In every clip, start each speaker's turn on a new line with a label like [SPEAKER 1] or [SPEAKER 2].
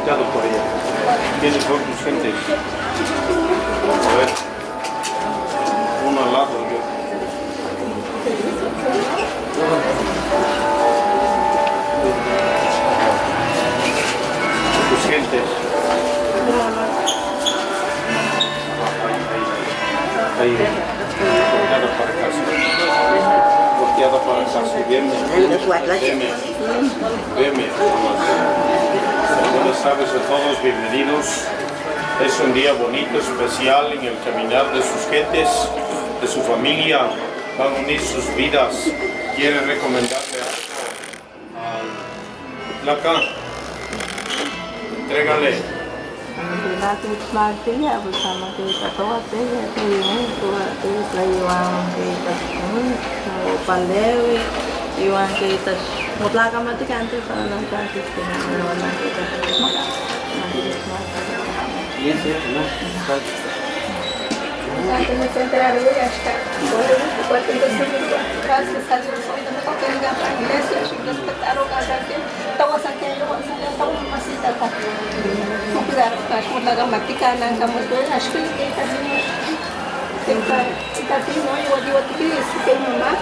[SPEAKER 1] Por ella. ¿Quiénes son tus gentes? A ver. Uno al lado. Tus gentes. Ahí. Volteada para casa. Volteada para casa. Veme. Buenas tardes a todos, bienvenidos. Es un día bonito, especial en el caminar de sus gentes, de su familia. Van a unir sus vidas. ¿Quiere recomendarle algo a Tlaca? Entrégale.
[SPEAKER 2] bersama kita Tawate ya kita iwan kita Pandewi iwan kita mutlaka mati kanti para nanti kita maka nanti me enteraré hasta cuando gracias a Dios hoy no toca en la iglesia y respetaron a la gente todos aquellos que estaban masita no cuidaron mutlaka mati kanan kamu tuh asli kita sini kita no yo digo que mamá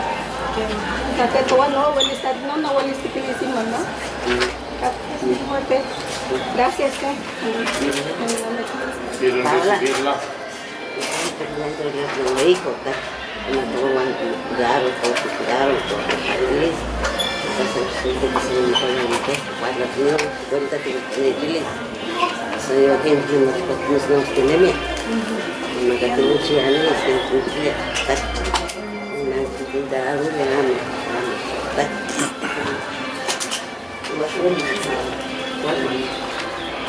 [SPEAKER 2] Kata tua no, walis tadi no, walis tipilísimo no. Gracias,
[SPEAKER 1] ¿Quieren recibirla?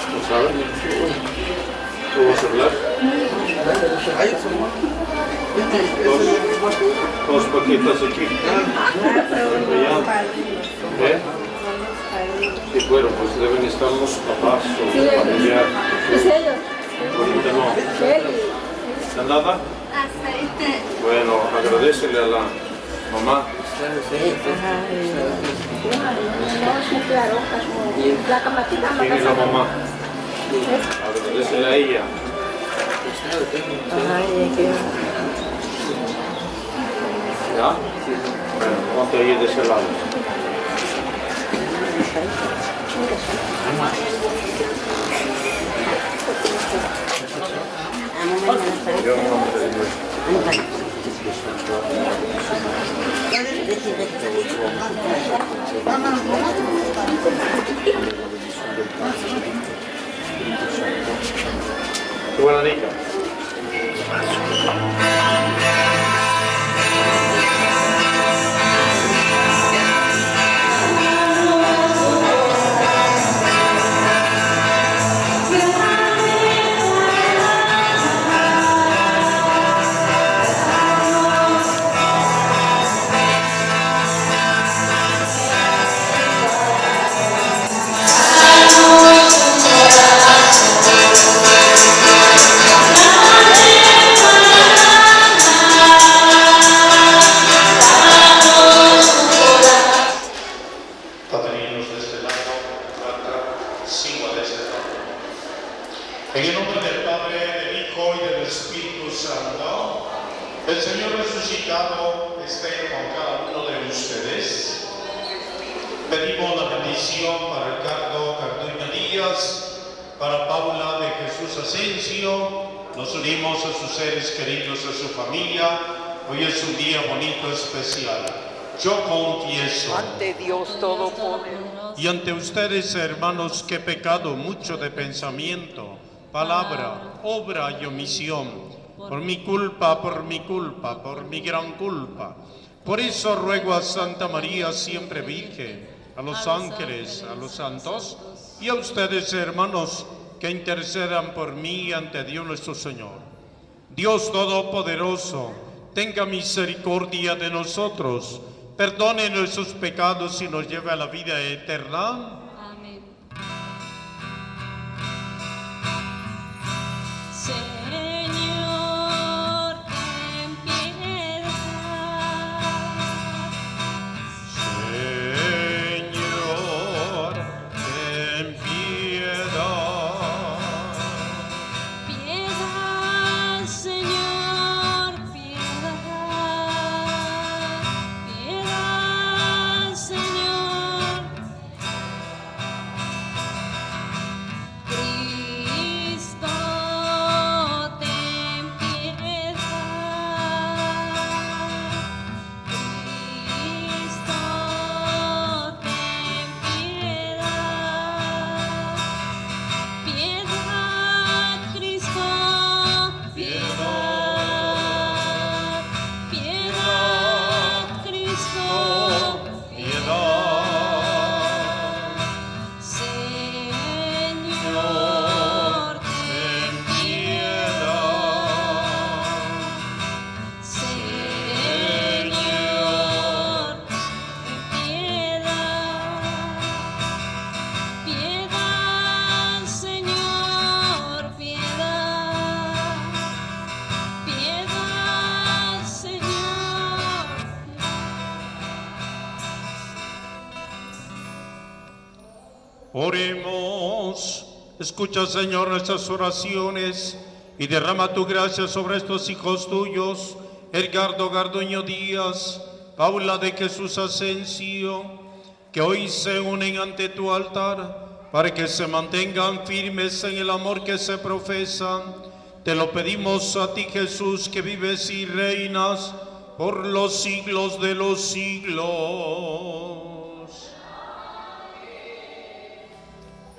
[SPEAKER 1] ¿No sabes? ¿Tú vas a hablar? Dos paquetas aquí. ¿Eh? Sí, bueno, pues deben estar los papás o familiar. Ahorita no. ¿Nada? Bueno, agradecele a la mamá. ¿Quién es la mamá? Agradecele a ella. ¿Ya? Bueno, ponte ahí de ese lado. Yo en nombre de Dios. Qué buena rica. En el nombre del Padre, del Hijo y del Espíritu Santo, el Señor resucitado esté con cada uno de ustedes. Pedimos la bendición para Ricardo Carduño Díaz, para Paula de Jesús Asensio. Nos unimos a sus seres queridos, a su familia. Hoy es un día bonito, especial. Yo confieso
[SPEAKER 3] ante Dios Todopoderoso
[SPEAKER 1] y ante ustedes, hermanos, que he pecado mucho de pensamiento, palabra, obra y omisión, por mi culpa, por mi gran culpa. Por eso ruego a Santa María, siempre Virgen, a los ángeles, a los santos y a ustedes, hermanos, que intercedan por mí ante Dios nuestro Señor. Dios Todopoderoso, tenga misericordia de nosotros, perdone nuestros pecados y nos lleve a la vida eterna.
[SPEAKER 4] Amén.
[SPEAKER 1] Oremos. Escucha, Señor, nuestras oraciones y derrama tu gracia sobre estos hijos tuyos, Edgardo Garduño Díaz, Paula de Jesús Asensio, que hoy se unen ante tu altar para que se mantengan firmes en el amor que se profesa. Te lo pedimos a ti, Jesús, que vives y reinas por los siglos de los siglos.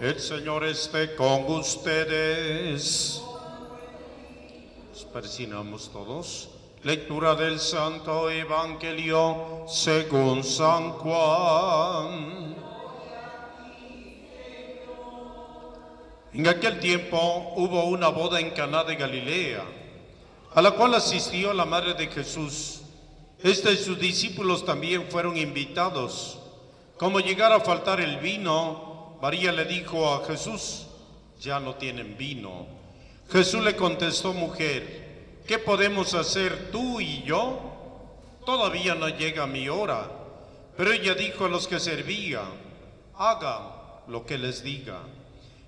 [SPEAKER 1] El Señor esté con ustedes. Nos persignamos todos. Lectura del Santo Evangelio según San Juan. En aquel tiempo hubo una boda en Caná de Galilea, a la cual asistió la madre de Jesús. Y sus discípulos también fueron invitados. Como llegara a faltar el vino, María le dijo a Jesús: ya no tienen vino. Jesús le contestó: mujer, ¿qué podemos hacer tú y yo? Todavía no llega mi hora. Pero ella dijo a los que servían: hagan lo que les diga.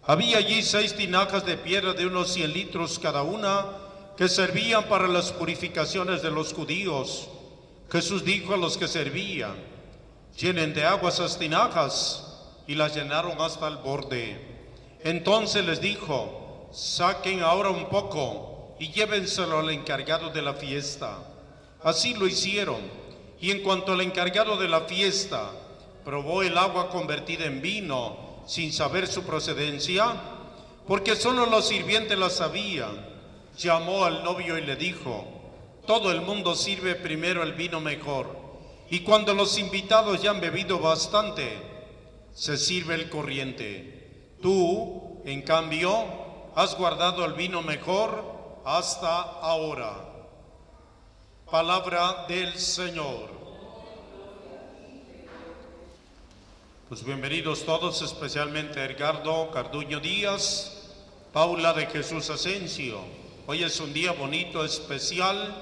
[SPEAKER 1] Había allí 6 tinajas de piedra de unos 100 litros cada una, que servían para las purificaciones de los judíos. Jesús dijo a los que servían: llenen de agua esas tinajas, y las llenaron hasta el borde. Entonces les dijo: saquen ahora un poco y llévenselo al encargado de la fiesta.
[SPEAKER 4] Así lo hicieron, y en cuanto el encargado de la fiesta probó el agua convertida en vino sin saber su procedencia, porque solo los sirvientes la sabían, llamó al novio y le dijo: todo el mundo sirve primero el vino mejor, y cuando los invitados ya han bebido bastante, se sirve el corriente. Tú, en cambio, has guardado el vino mejor hasta ahora. Palabra del Señor. Pues bienvenidos todos, especialmente Edgardo Carduño Díaz, Paula de Jesús Asensio. Hoy es un día bonito, especial,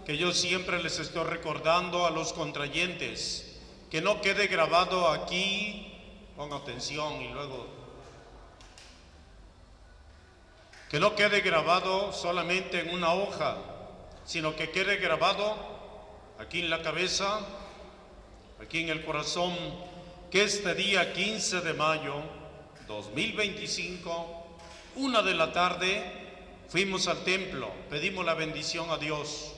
[SPEAKER 4] que yo siempre les estoy recordando a los contrayentes, que no quede grabado aquí, ponga atención y luego, que no quede grabado solamente en una hoja, sino que quede grabado aquí en la cabeza, aquí en el corazón, que este día 15 de mayo 2025, 1 de la tarde, fuimos al templo, pedimos la bendición a Dios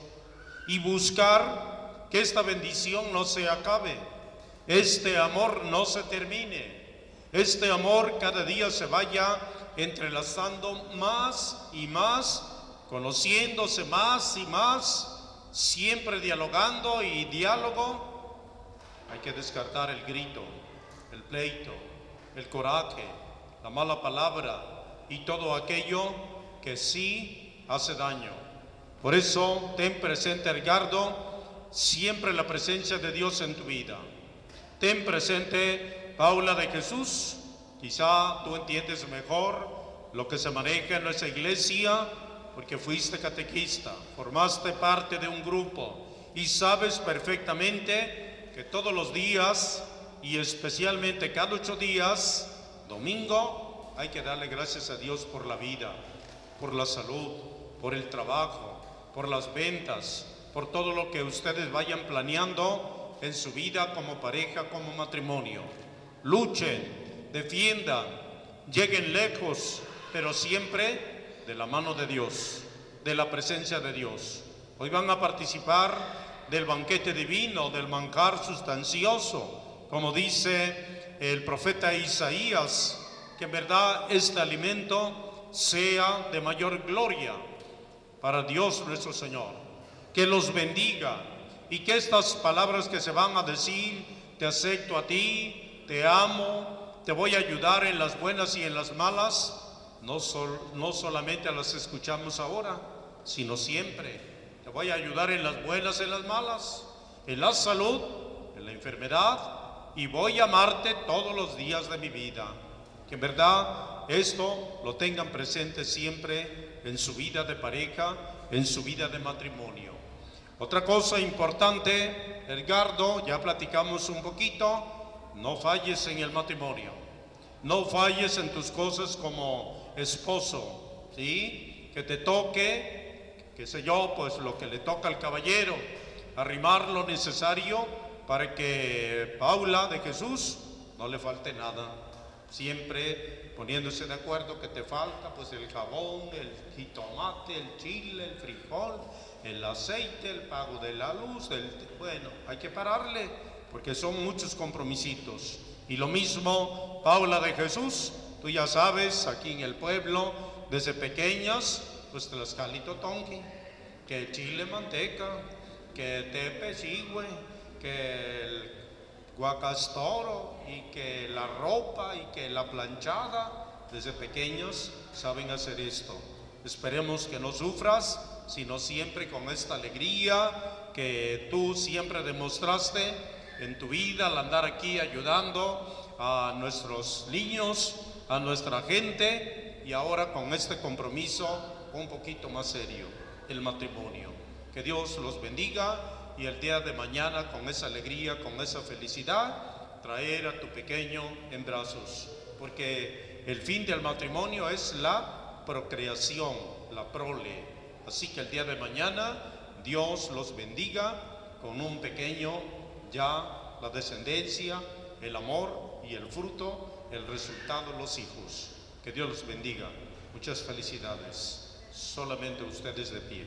[SPEAKER 4] y buscar que esta bendición no se acabe, este amor no se termine, este amor cada día se vaya entrelazando más y más, conociéndose más y más, siempre dialogando y diálogo. Hay que descartar el grito, el pleito, el coraje, la mala palabra y todo aquello que sí hace daño. Por eso ten presente, Edgardo, siempre la presencia de Dios en tu vida. Ten presente, Paula de Jesús, quizá tú entiendes mejor lo que se maneja en nuestra iglesia, porque fuiste catequista, formaste parte de un grupo y sabes perfectamente que todos los días y especialmente cada 8 días, domingo, hay que darle gracias a Dios por la vida, por la salud, por el trabajo, por las ventas, por todo lo que ustedes vayan planeando en su vida como pareja, como matrimonio. Luchen, defiendan, lleguen lejos, pero siempre de la mano de Dios, de la presencia de Dios. Hoy van a participar del banquete divino, del manjar sustancioso, como dice el profeta Isaías, que en verdad este alimento sea de mayor gloria para Dios nuestro Señor. Que los bendiga y que estas palabras que se van a decir, te acepto a ti, te amo, te voy a ayudar en las buenas y en las malas, no solamente las escuchamos ahora, sino siempre. Te voy a ayudar en las buenas, en las malas, en la salud, en la enfermedad, y voy a amarte todos los días de mi vida. Que en verdad esto lo tengan presente siempre en su vida de pareja, en su vida de matrimonio. Otra cosa importante, Edgardo, ya platicamos un poquito, no falles en el matrimonio, no falles en tus cosas como esposo, ¿sí? Que te toque, qué sé yo, pues lo que le toca al caballero, arrimar lo necesario para que Paula de Jesús no le falte nada, siempre poniéndose de acuerdo que te falta pues el jabón, el jitomate, el chile, el frijol, el aceite, el pago de la luz, bueno, hay que pararle porque son muchos compromisitos. Y lo mismo Paula de Jesús, tú ya sabes, aquí en el pueblo, desde pequeñas, pues tlaxcalito tonqui, que chile manteca, que tepe chigüe, que el guacastoro y que la ropa y que la planchada, desde pequeños saben hacer esto. Esperemos que no sufras, sino siempre con esta alegría que tú siempre demostraste en tu vida al andar aquí ayudando a nuestros niños, a nuestra gente, y ahora con este compromiso un poquito más serio, el matrimonio. Que Dios los bendiga y el día de mañana con esa alegría, con esa felicidad, traer a tu pequeño en brazos, porque el fin del matrimonio es la procreación, la prole. Así que el día de mañana Dios los bendiga con un pequeño, ya la descendencia, el amor y el fruto, el resultado, los hijos. Que Dios los bendiga. Muchas felicidades. Solamente ustedes de pie.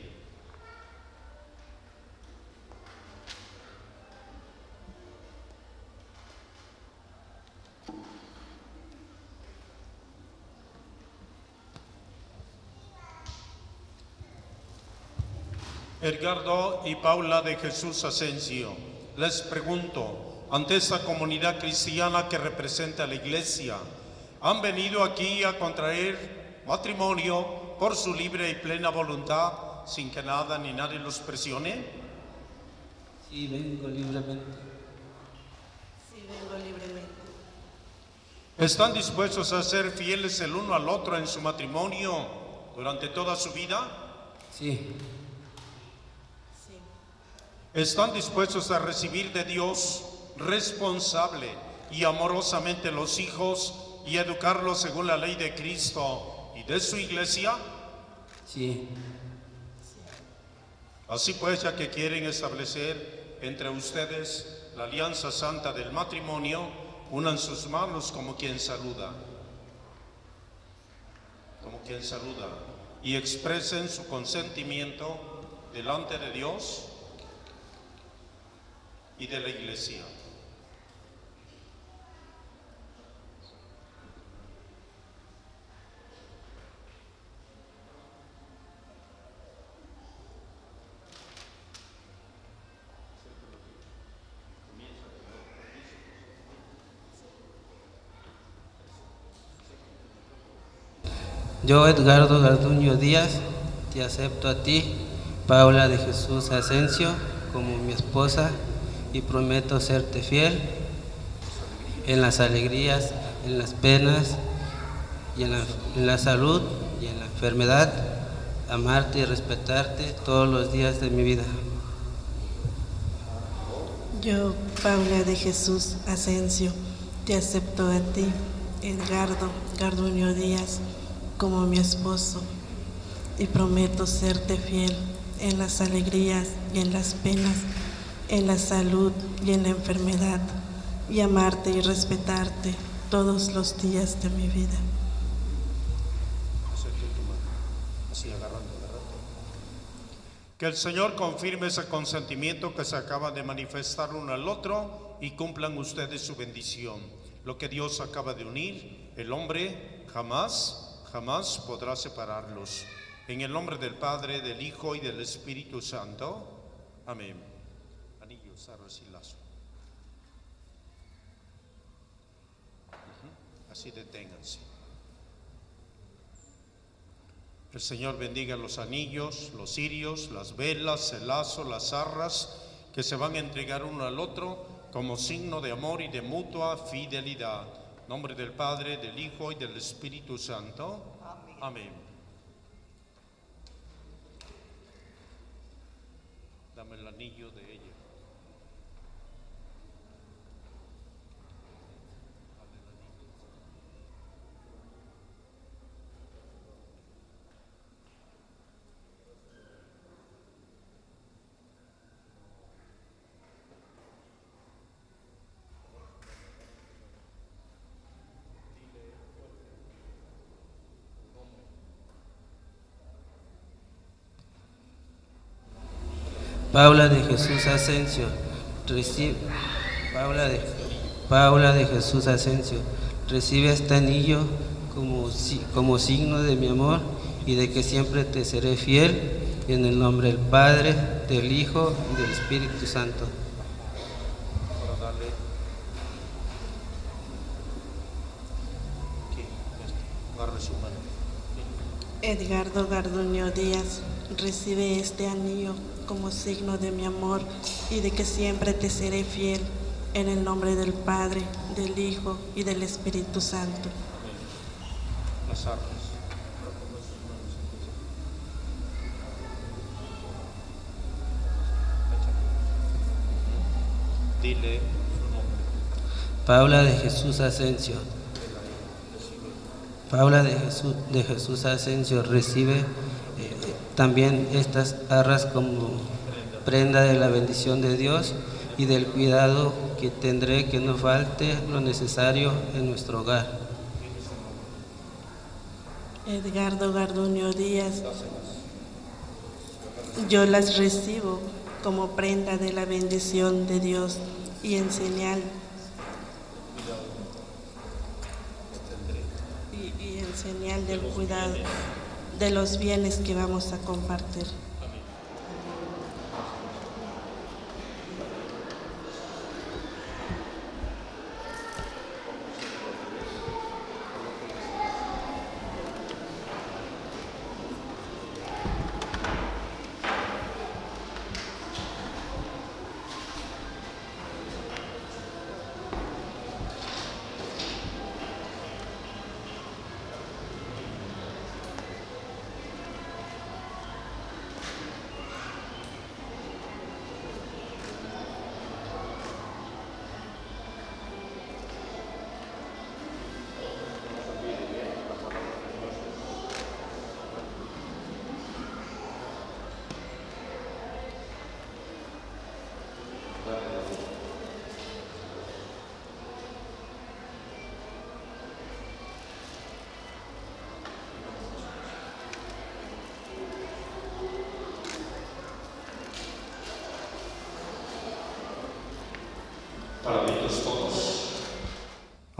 [SPEAKER 4] Edgardo y Paula de Jesús Asensio, les pregunto, ante esta comunidad cristiana que representa a la Iglesia, ¿han venido aquí a contraer matrimonio por su libre y plena voluntad, sin que nada ni nadie los presione?
[SPEAKER 5] Sí, vengo libremente.
[SPEAKER 6] Sí, vengo libremente.
[SPEAKER 4] ¿Están dispuestos a ser fieles el uno al otro en su matrimonio durante toda su vida?
[SPEAKER 5] Sí,
[SPEAKER 6] Sí,
[SPEAKER 4] ¿Están dispuestos a recibir de Dios responsable y amorosamente los hijos y educarlos según la ley de Cristo y de su Iglesia?
[SPEAKER 5] sí,
[SPEAKER 4] Así pues, ya que quieren establecer entre ustedes la alianza santa del matrimonio, unan sus manos como quien saluda. Y expresen su consentimiento delante de Dios y de la Iglesia.
[SPEAKER 5] yo, Edgardo Garduño Díaz, te acepto a ti, Paula de Jesús Asensio, como mi esposa y prometo serte fiel en las alegrías, en las penas y en la salud y en la enfermedad, amarte y respetarte todos los días de mi vida.
[SPEAKER 6] yo, Paula de Jesús Asensio, te acepto a ti, Edgardo Garduño Díaz, como mi esposo y prometo serte fiel en las alegrías y en las penas, en la salud y en la enfermedad, y amarte y respetarte todos los días de mi vida.
[SPEAKER 4] Así agarrando. Que el Señor confirme ese consentimiento que se acaba de manifestar uno al otro y cumplan ustedes su bendición. Lo que Dios acaba de unir, el hombre jamás podrá separarlos. En el nombre del Padre, del Hijo y del Espíritu Santo. Amén. Anillos, arras y lazo. Así deténganse. El Señor bendiga los anillos, los cirios, las velas, el lazo, las arras que se van a entregar uno al otro como signo de amor y de mutua fidelidad. En nombre del Padre, del Hijo y del Espíritu Santo. Amén. Dame el anillo de ella.
[SPEAKER 5] Paula de Jesús Asensio, Paula de Jesús Asensio, recibe este anillo como signo de mi amor y de que siempre te seré fiel, en el nombre del Padre, del Hijo y del Espíritu Santo.
[SPEAKER 6] Edgardo Garduño Díaz, recibe este anillo como signo de mi amor y de que siempre te seré fiel, en el nombre del Padre, del Hijo y del Espíritu Santo.
[SPEAKER 4] Las armas. Dile su nombre.
[SPEAKER 5] Paula de Jesús Asensio. Paula de Jesús Asensio recibe también estas arras como prenda de la bendición de Dios y del cuidado que tendré que no falte lo necesario en nuestro hogar.
[SPEAKER 6] Edgardo Garduño Díaz, yo las recibo como prenda de la bendición de Dios y en señal del cuidado de los bienes que vamos a compartir.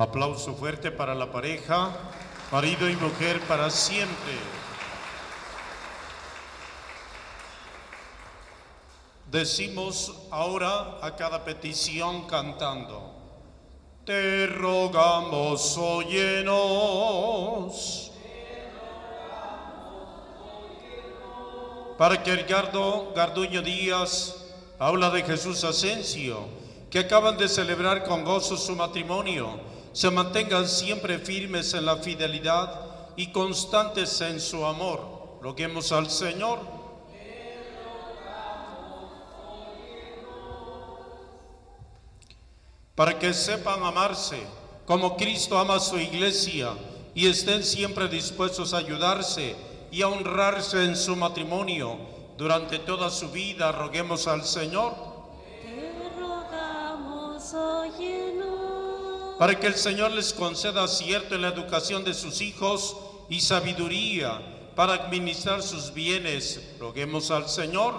[SPEAKER 4] Aplauso fuerte para la pareja, marido y mujer para siempre. Decimos ahora a cada petición cantando: te rogamos, óyenos. Para que Edgardo Garduño Díaz, Paula de Jesús Asensio, que acaban de celebrar con gozo su matrimonio, se mantengan siempre firmes en la fidelidad y constantes en su amor. Roguemos al Señor. Para que sepan amarse como Cristo ama a su iglesia y estén siempre dispuestos a ayudarse y a honrarse en su matrimonio durante toda su vida, roguemos al Señor.
[SPEAKER 7] Te rogamos, óyenos.
[SPEAKER 4] Para que el Señor les conceda acierto en la educación de sus hijos y sabiduría para administrar sus bienes, roguemos al Señor.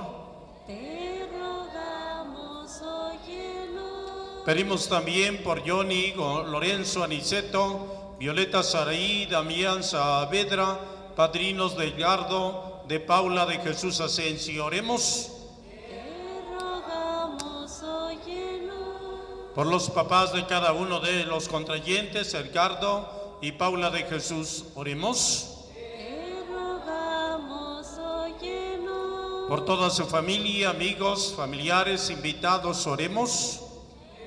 [SPEAKER 7] Te rogamos, óyenos.
[SPEAKER 4] Pedimos también por Johnny, Lorenzo Aniceto, Violeta Saraí, Damián Saavedra, padrinos de Edgardo, de Paula de Jesús Asensio. Oremos.
[SPEAKER 7] Te rogamos, óyenos.
[SPEAKER 4] Por los papás de cada uno de los contrayentes, Edgardo y Paula de Jesús. Oremos.
[SPEAKER 7] Te rogamos, óyenos.
[SPEAKER 4] Por toda su familia, amigos, familiares, invitados. Oremos.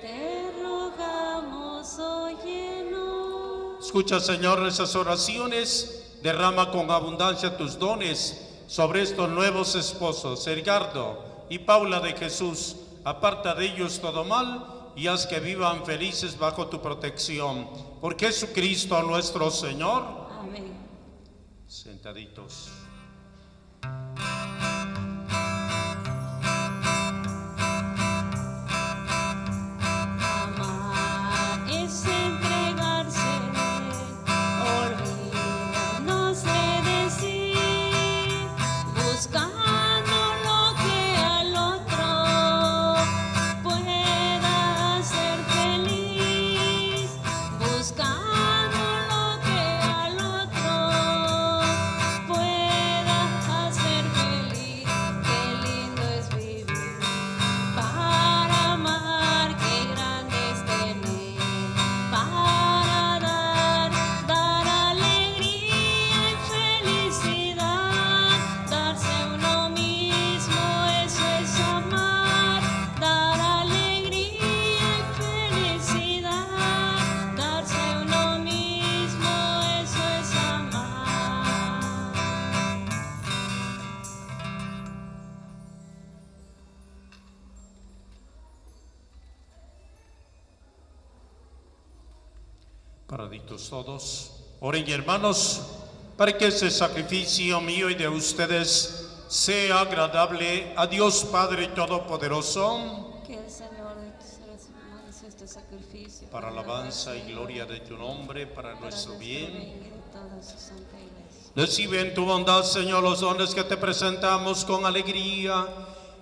[SPEAKER 7] Te rogamos, óyenos.
[SPEAKER 4] Escucha, Señor, esas oraciones. Derrama con abundancia tus dones sobre estos nuevos esposos, Edgardo y Paula de Jesús. Aparta de ellos todo mal y haz que vivan felices bajo tu protección. Por Jesucristo nuestro Señor.
[SPEAKER 7] Amén.
[SPEAKER 4] Sentaditos.
[SPEAKER 7] Amar es entregarse. Olvídanos de decir, buscando lo que al otro pueda hacer feliz. Buscando lo que al otro pueda hacer feliz. Qué lindo es vivir para amar, qué grande es tener para dar alegría y felicidad. Darse uno mismo, eso es amar. Dar alegría y felicidad. Darse uno mismo, eso es amar.
[SPEAKER 4] Paraditos todos. Oren, hermanos, para que ese sacrificio mío y de ustedes sea agradable a Dios Padre Todopoderoso,
[SPEAKER 7] Que el Señor reciba este sacrificio
[SPEAKER 4] para alabanza y gloria de tu nombre, para nuestro bien.
[SPEAKER 7] y de toda su santa iglesia.
[SPEAKER 4] Recibe en tu bondad, Señor, los dones que te presentamos con alegría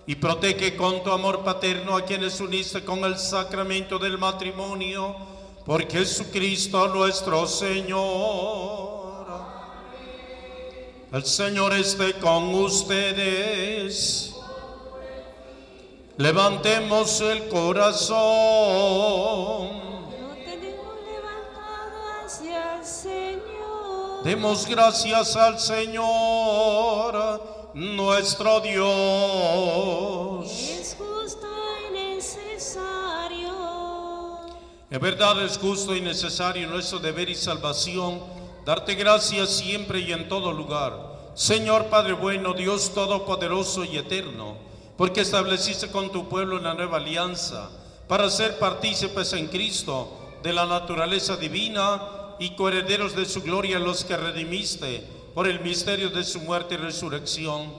[SPEAKER 4] y protege con tu amor paterno a quienes uniste con el sacramento del matrimonio. Por Jesucristo nuestro Señor. El Señor esté con ustedes. Levantemos el corazón.
[SPEAKER 7] Lo tenemos levantado hacia el Señor.
[SPEAKER 4] Demos gracias al Señor, nuestro Dios.
[SPEAKER 7] Es justo y necesario.
[SPEAKER 4] En verdad es justo y necesario nuestro deber y salvación darte gracias siempre y en todo lugar, Señor Padre bueno, Dios todopoderoso y eterno, porque estableciste con tu pueblo una nueva alianza para ser partícipes en Cristo de la naturaleza divina y coherederos de su gloria, los que redimiste por el misterio de su muerte y resurrección,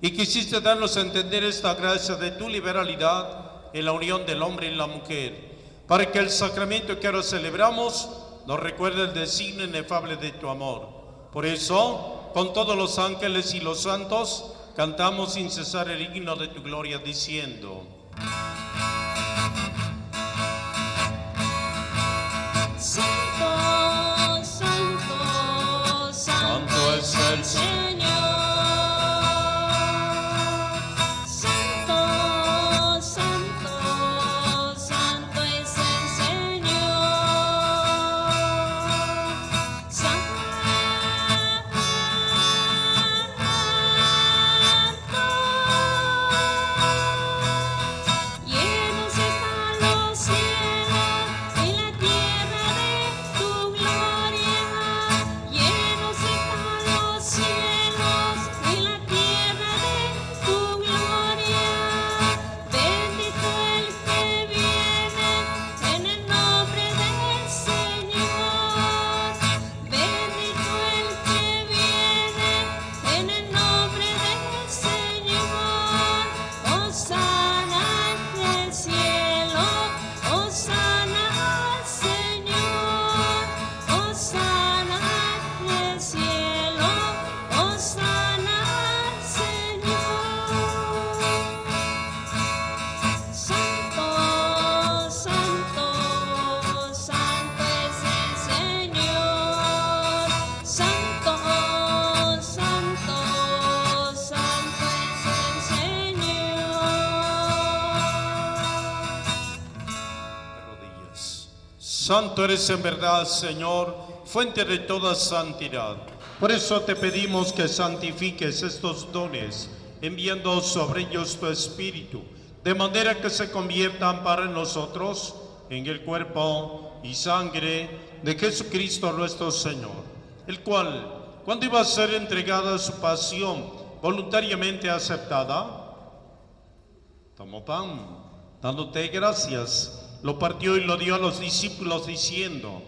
[SPEAKER 4] y quisiste darnos a entender esta gracia de tu liberalidad en la unión del hombre y la mujer, para que el sacramento que ahora celebramos nos recuerde el designio inefable de tu amor. Por eso, con todos los ángeles y los santos, cantamos sin cesar el himno de tu gloria, diciendo:
[SPEAKER 7] Sí.
[SPEAKER 4] Santo eres en verdad, Señor, fuente de toda santidad. Por eso te pedimos que santifiques estos dones, enviando sobre ellos tu Espíritu, de manera que se conviertan para nosotros en el cuerpo y sangre de Jesucristo nuestro Señor, el cual, cuando iba a ser entregada su pasión voluntariamente aceptada, tomó pan, dándote gracias, lo partió y lo dio a los discípulos diciendo: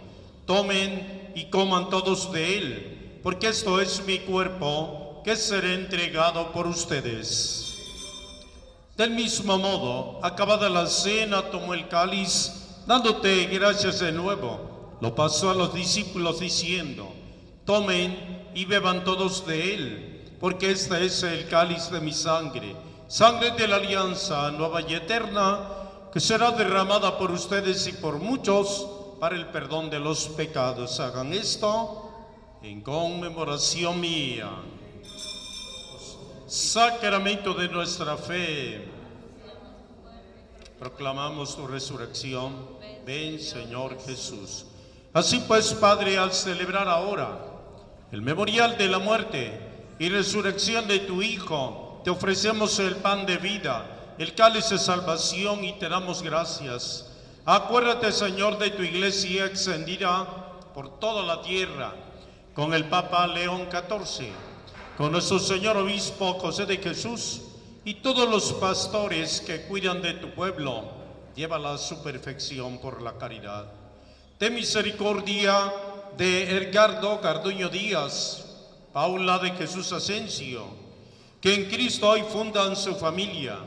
[SPEAKER 4] tomen y coman todos de él, porque esto es mi cuerpo que será entregado por ustedes. Del mismo modo, acabada la cena, tomó el cáliz, dándote gracias de nuevo, lo pasó a los discípulos diciendo: tomen y beban todos de él, porque este es el cáliz de mi sangre, sangre de la alianza nueva y eterna, que será derramada por ustedes y por muchos para el perdón de los pecados. Hagan esto en conmemoración mía. Sacramento de nuestra fe. Proclamamos tu resurrección. Ven, Señor Jesús. Así pues, Padre, al celebrar ahora el memorial de la muerte y resurrección de tu Hijo, te ofrecemos el pan de vida, el cáliz de salvación, y te damos gracias. Acuérdate, Señor, de tu iglesia extendida por toda la tierra, con el Papa León XIV, con nuestro Señor Obispo José de Jesús y todos los pastores que cuidan de tu pueblo. Llévala a su perfección por la caridad. Ten misericordia de Edgardo Garduño Díaz, Paula de Jesús Asensio, que en Cristo hoy fundan su familia,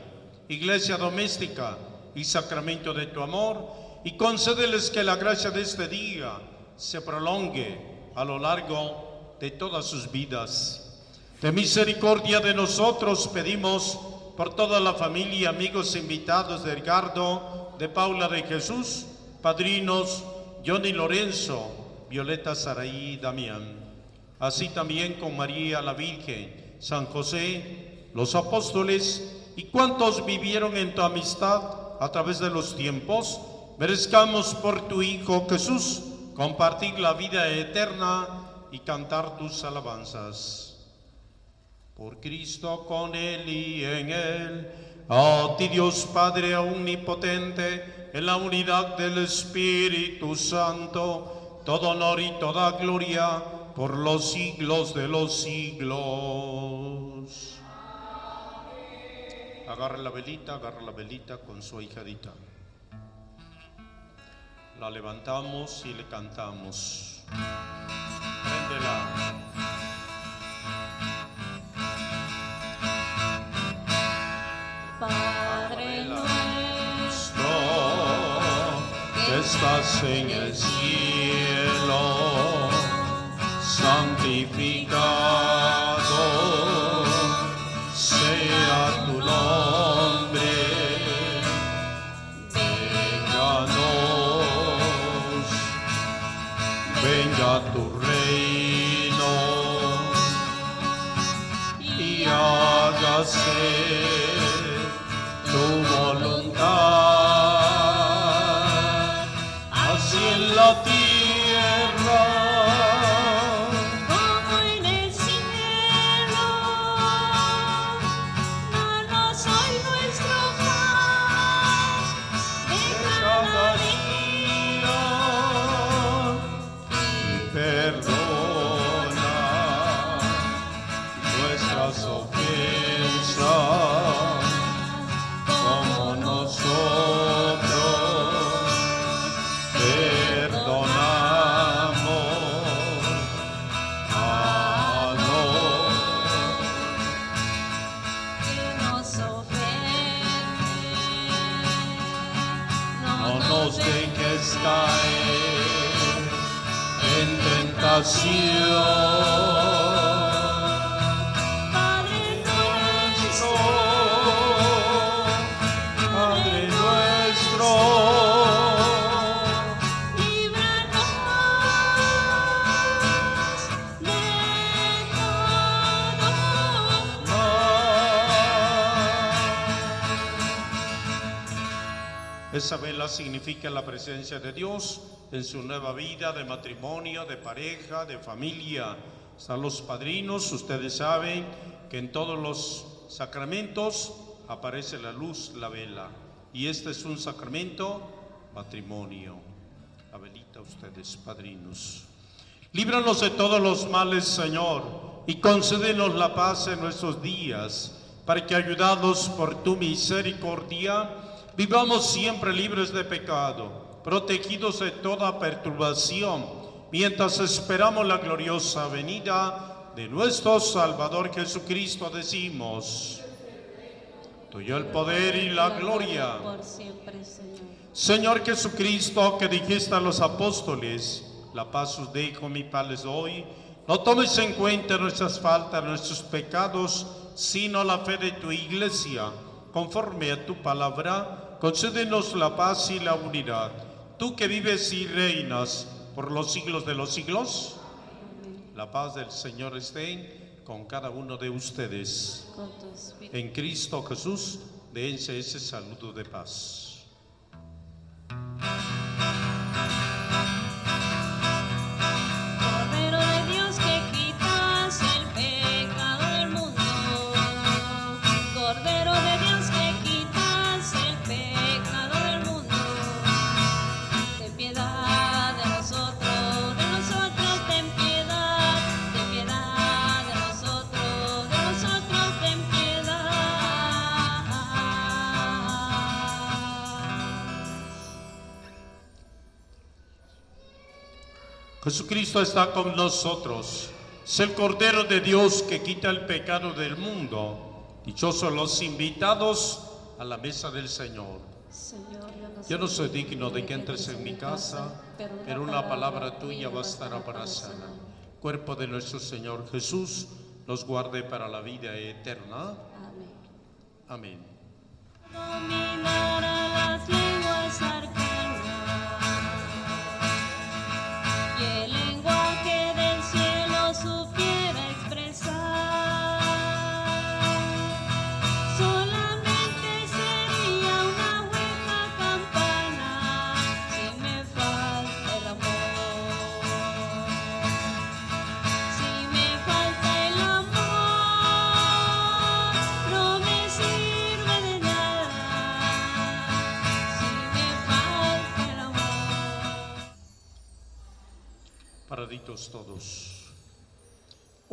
[SPEAKER 4] iglesia doméstica y sacramento de tu amor, y concédeles que la gracia de este día se prolongue a lo largo de todas sus vidas. De misericordia de nosotros pedimos por toda la familia, amigos e invitados de Edgardo, de Paula de Jesús, padrinos Johnny Lorenzo, Violeta Saraí y Damián, así también con María la Virgen, San José, los apóstoles y cuantos vivieron en tu amistad a través de los tiempos. Merezcamos por tu Hijo Jesús compartir la vida eterna y cantar tus alabanzas. Por Cristo, con Él y en Él, a ti Dios Padre omnipotente, en la unidad del Espíritu Santo, todo honor y toda gloria por los siglos de los siglos. Agarra la velita con su ahijadita. La levantamos y le cantamos. Préndela.
[SPEAKER 7] Padre nuestro,
[SPEAKER 4] que estás en el cielo, santificado sea tu nombre. Venga tu reino y hágase tu voluntad, así en la tierra
[SPEAKER 7] como en el cielo. Danos hoy nuestro pan de cada día.
[SPEAKER 4] Perdona nuestras ofensas, como nosotros perdonamos a los
[SPEAKER 7] Que nos ofenden.
[SPEAKER 4] no nos dejes caer en tentación. Padre nuestro,
[SPEAKER 7] líbranos de todo
[SPEAKER 4] esa vela significa la presencia de Dios. en su nueva vida de matrimonio, de pareja, de familia. Están los padrinos. Ustedes saben que en todos los sacramentos aparece la luz, la vela. Y este es un sacramento, matrimonio. La velita, ustedes, padrinos. Líbranos de todos los males, Señor, y concédenos la paz en nuestros días, para que, ayudados por tu misericordia, vivamos siempre libres de pecado, protegidos de toda perturbación, mientras esperamos la gloriosa venida de nuestro Salvador Jesucristo. Decimos: tuyo el poder y la gloria.
[SPEAKER 7] Por siempre, Señor.
[SPEAKER 4] Señor Jesucristo, que dijiste a los apóstoles: la paz os dejo, mi paz les doy. No tomes en cuenta nuestras faltas, nuestros pecados, sino la fe de tu iglesia. Conforme a tu palabra, concédenos la paz y la unidad. Tú que vives y reinas por los siglos de los siglos. La paz del Señor esté con cada uno de ustedes.
[SPEAKER 7] Con tu espíritu.
[SPEAKER 4] En Cristo Jesús, dense ese saludo de paz.
[SPEAKER 7] Cordero de Dios, que quitas el pecado del mundo. Cordero de Dios, que quitas el pecado del mundo. Ten piedad de nosotros, ten piedad. Ten piedad de nosotros, ten piedad.
[SPEAKER 4] Jesucristo está con nosotros. Es el Cordero de Dios que quita el pecado del mundo. Dichosos los invitados a la mesa del Señor.
[SPEAKER 7] Señor,
[SPEAKER 4] Yo no soy digno de que entres en mi casa, pero una palabra tuya bastará para sanar. Cuerpo de nuestro Señor Jesús, nos guarde para la vida eterna.
[SPEAKER 7] amén.
[SPEAKER 4] Amén.
[SPEAKER 7] Dominar a las lenguas arcanas y el lenguaje del cielo supiera expresar. Solamente sería una hueca campana si me falta el amor. Si me falta el amor, no me sirve de nada. Si me falta el amor.
[SPEAKER 4] Paraditos todos.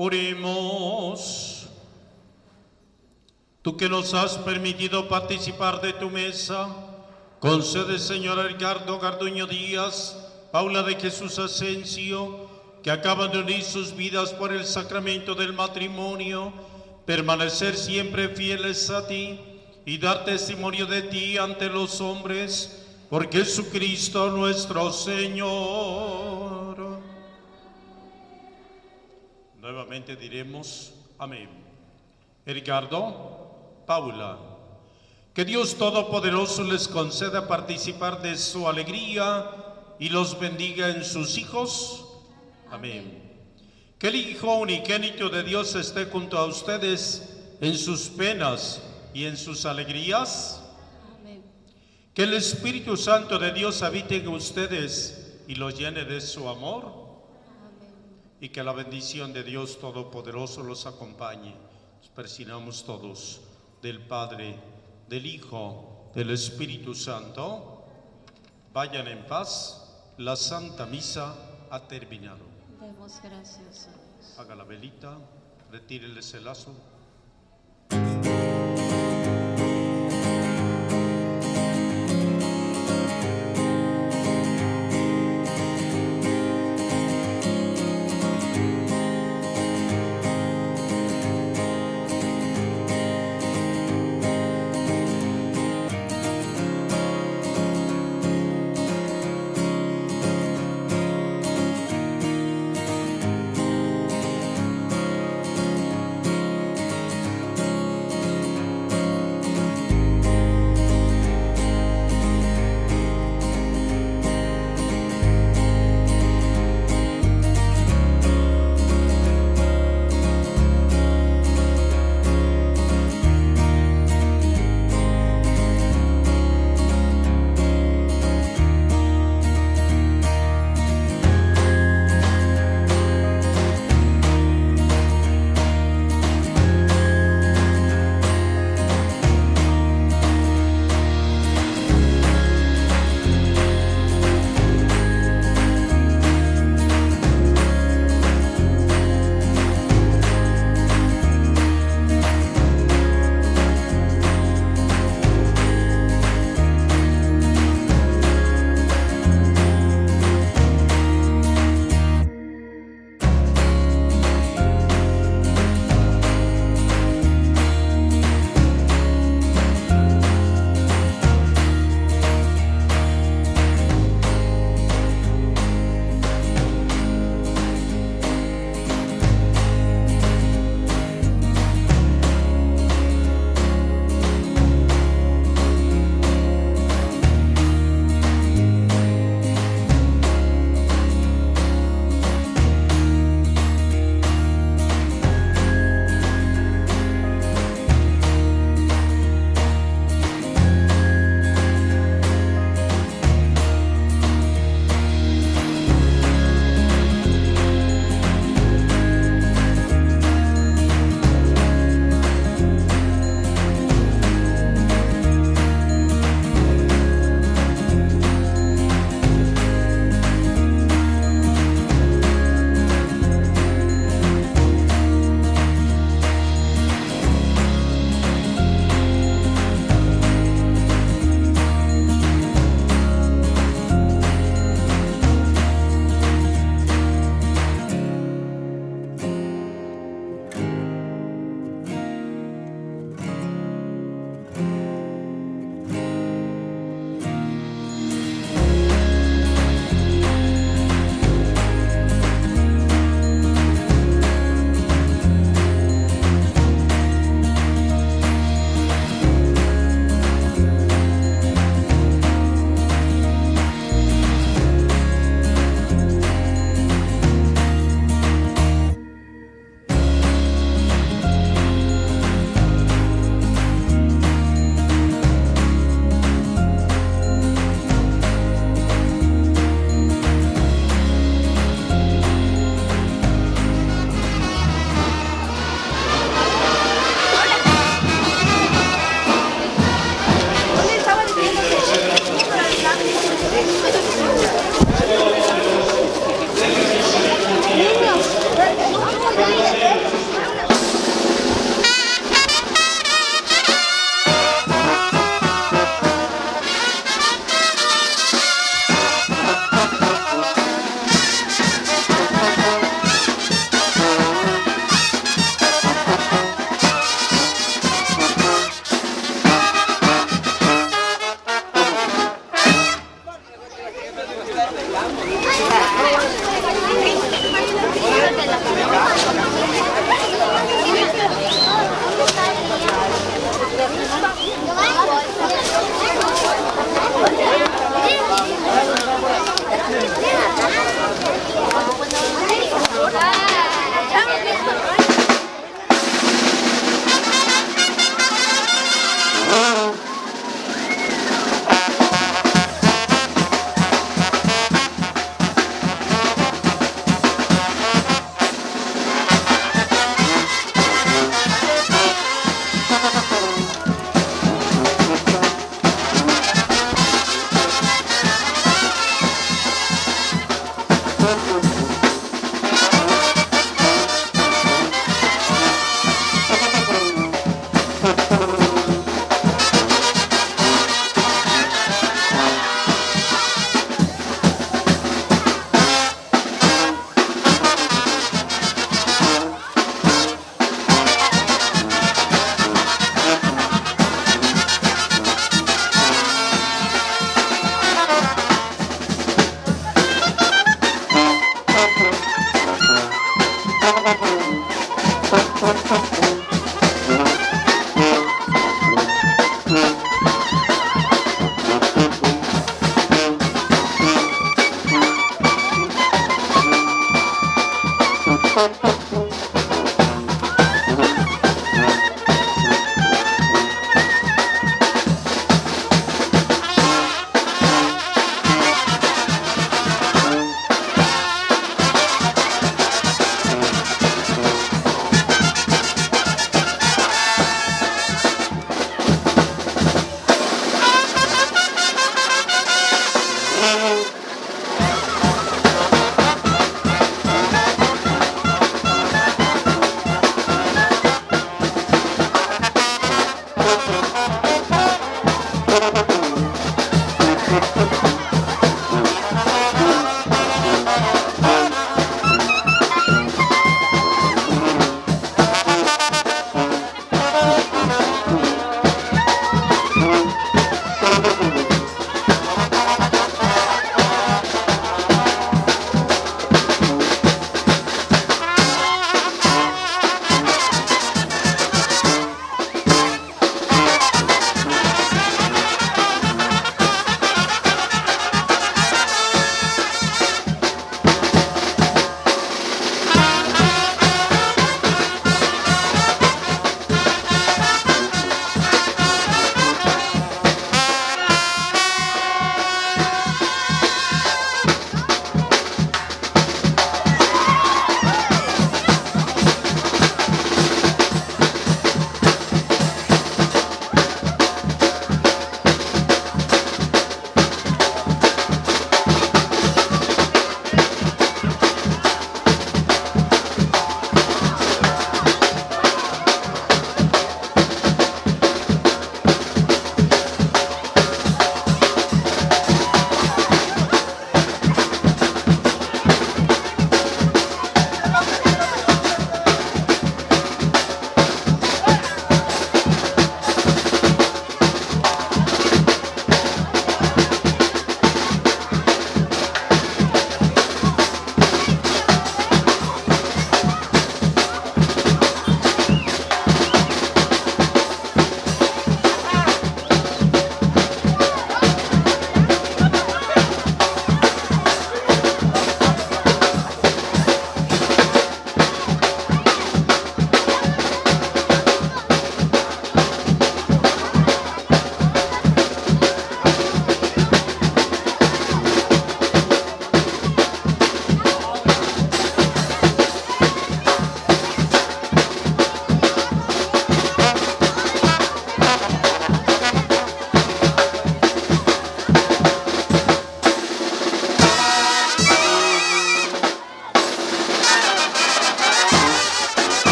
[SPEAKER 4] Oremos. Tú que nos has permitido participar de tu mesa, concede, Señor, a Edgardo Garduño Díaz, Paula de Jesús Asensio, que acaban de unir sus vidas por el sacramento del matrimonio, permanecer siempre fieles a ti y dar testimonio de ti ante los hombres, por Jesucristo nuestro Señor. Nuevamente diremos amén. Edgardo, Paula, que Dios Todopoderoso les conceda participar de su alegría y los bendiga en sus hijos. Amén. Que el Hijo unigénito de Dios esté junto a ustedes en sus penas y en sus alegrías.
[SPEAKER 7] Amén.
[SPEAKER 4] Que el Espíritu Santo de Dios habite en ustedes y los llene de su amor.
[SPEAKER 7] Amén.
[SPEAKER 4] Y que la bendición de Dios Todopoderoso los acompañe. Nos persignamos todos, del Padre, del Hijo, del Espíritu Santo. Vayan en paz. La Santa Misa ha terminado.
[SPEAKER 7] Demos gracias a Dios.
[SPEAKER 4] Haga la velita, retíreles el lazo.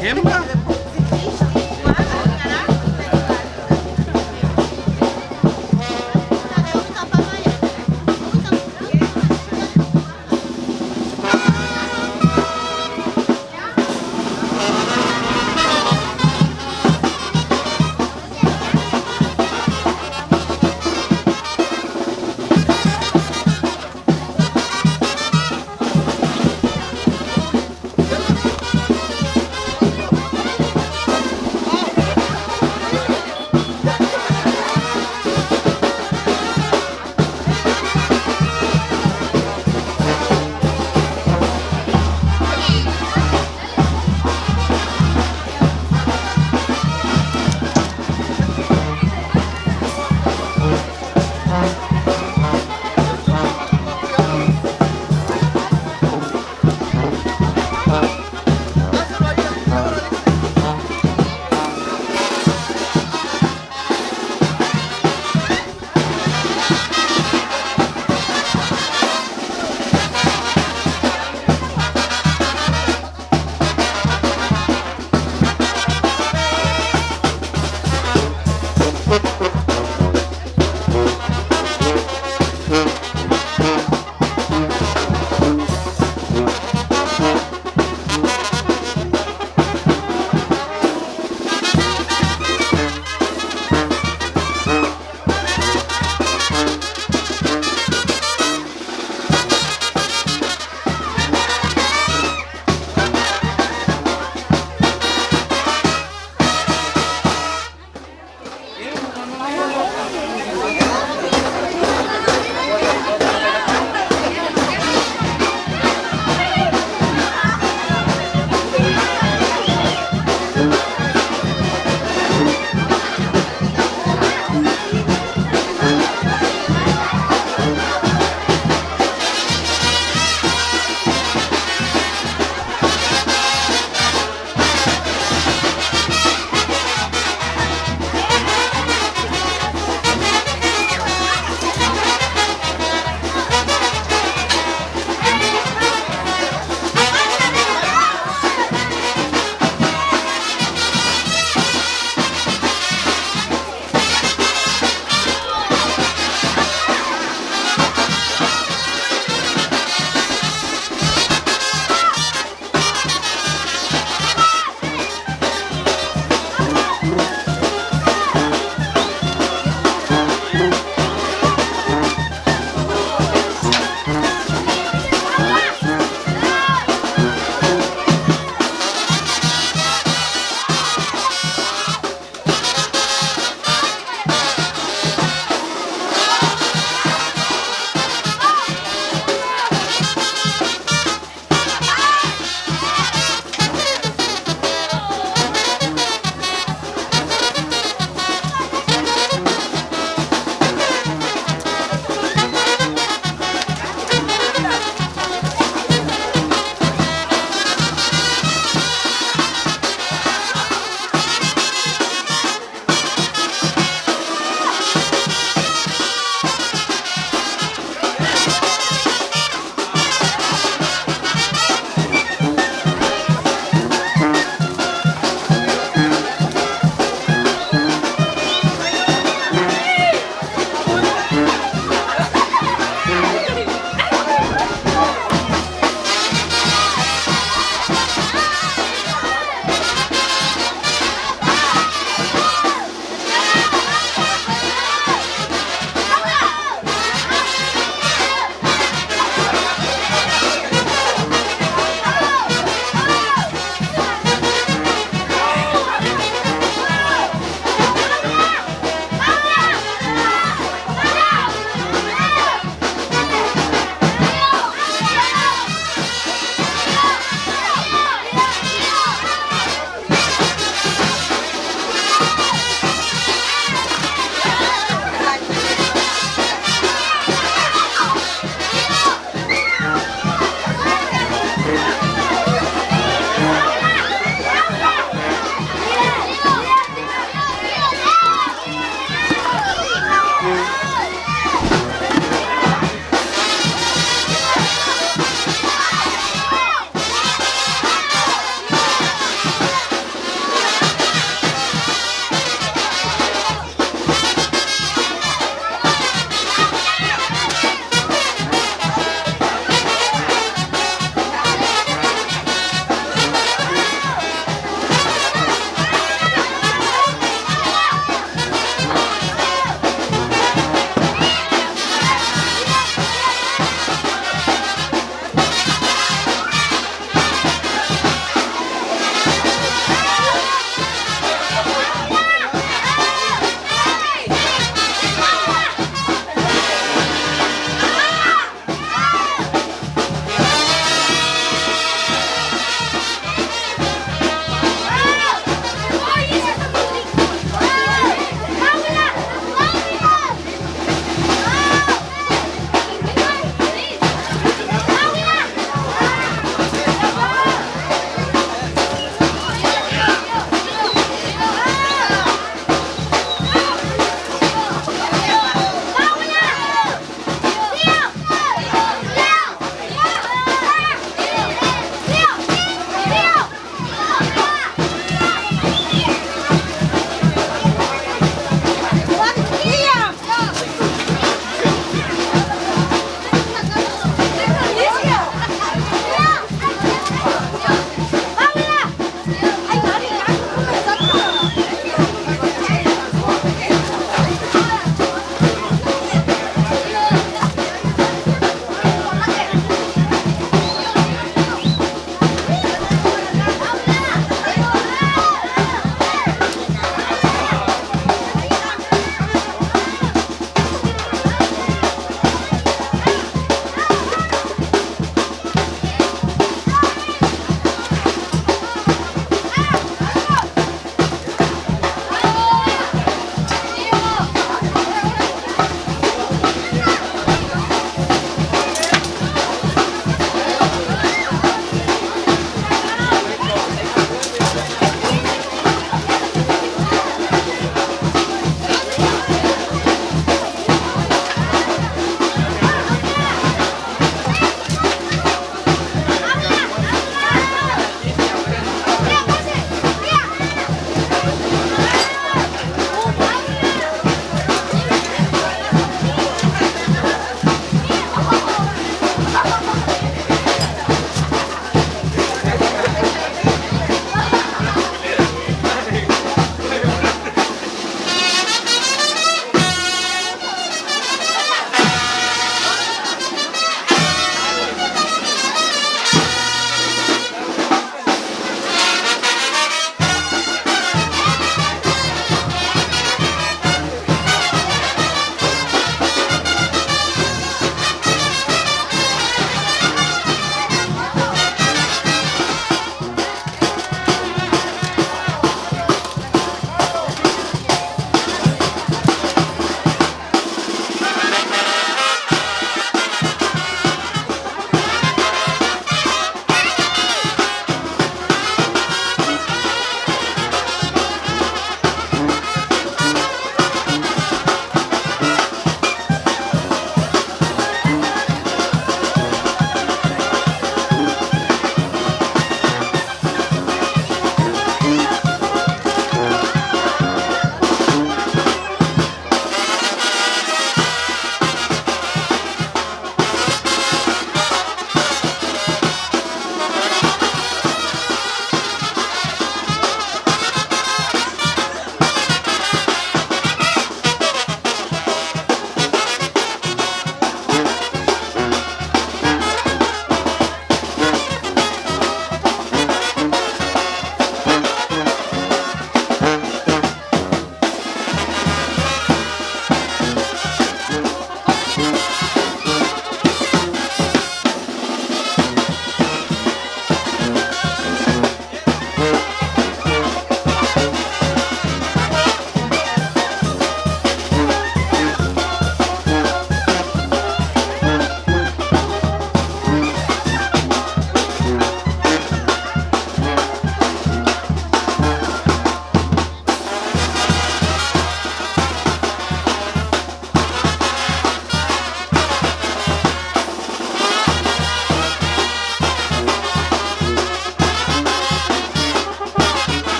[SPEAKER 8] Kemba?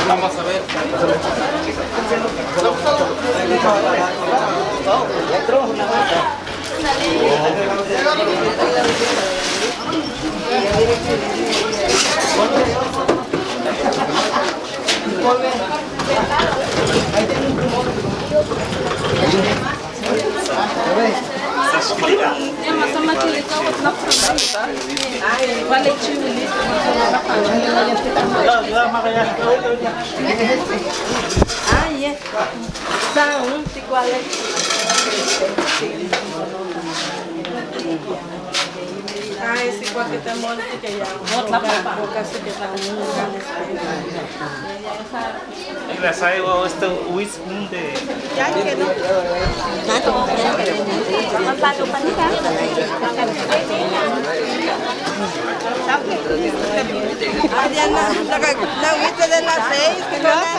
[SPEAKER 8] Vamos a ver.
[SPEAKER 6] Sa un, si cuál es.
[SPEAKER 8] Saya este whisky de
[SPEAKER 9] Adriana, la viste de las 6, que no la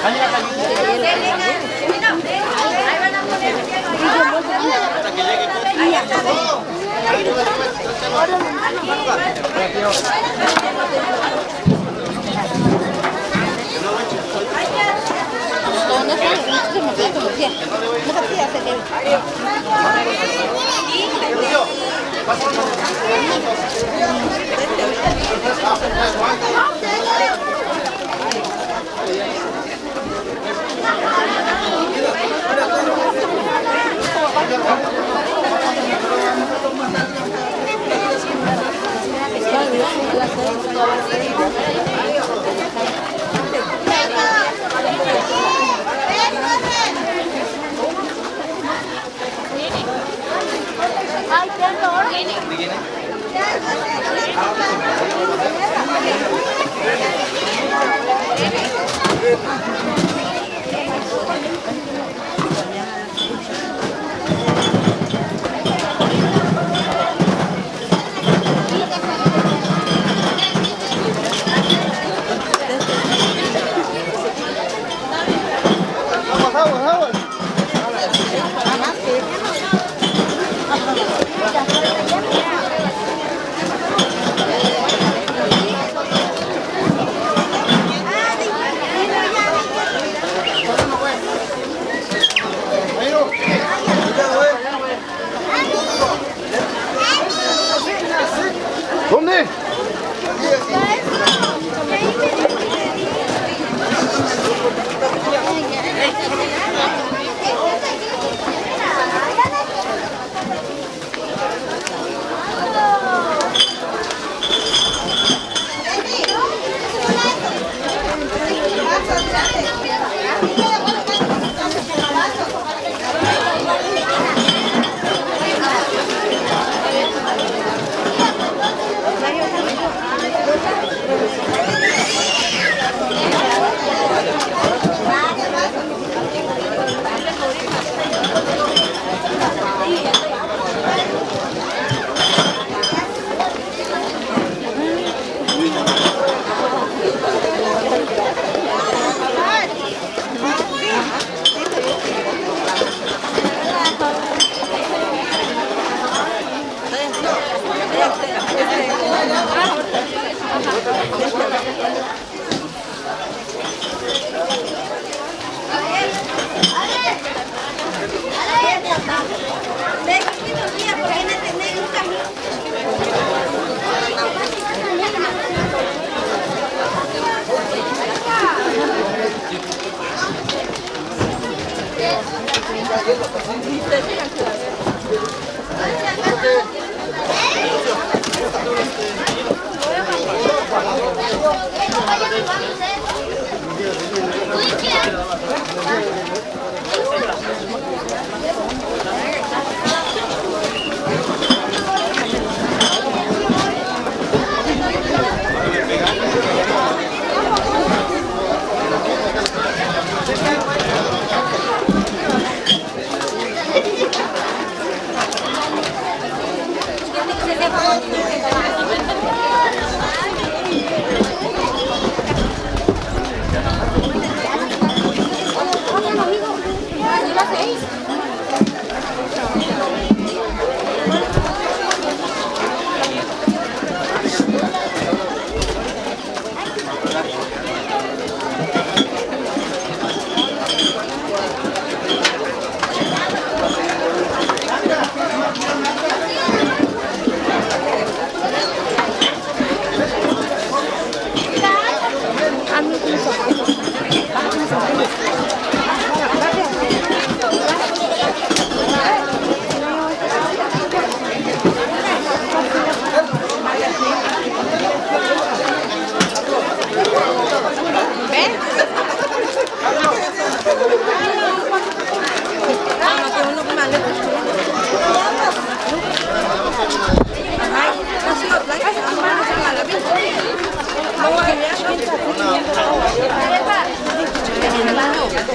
[SPEAKER 7] Ay,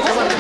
[SPEAKER 9] Vamos a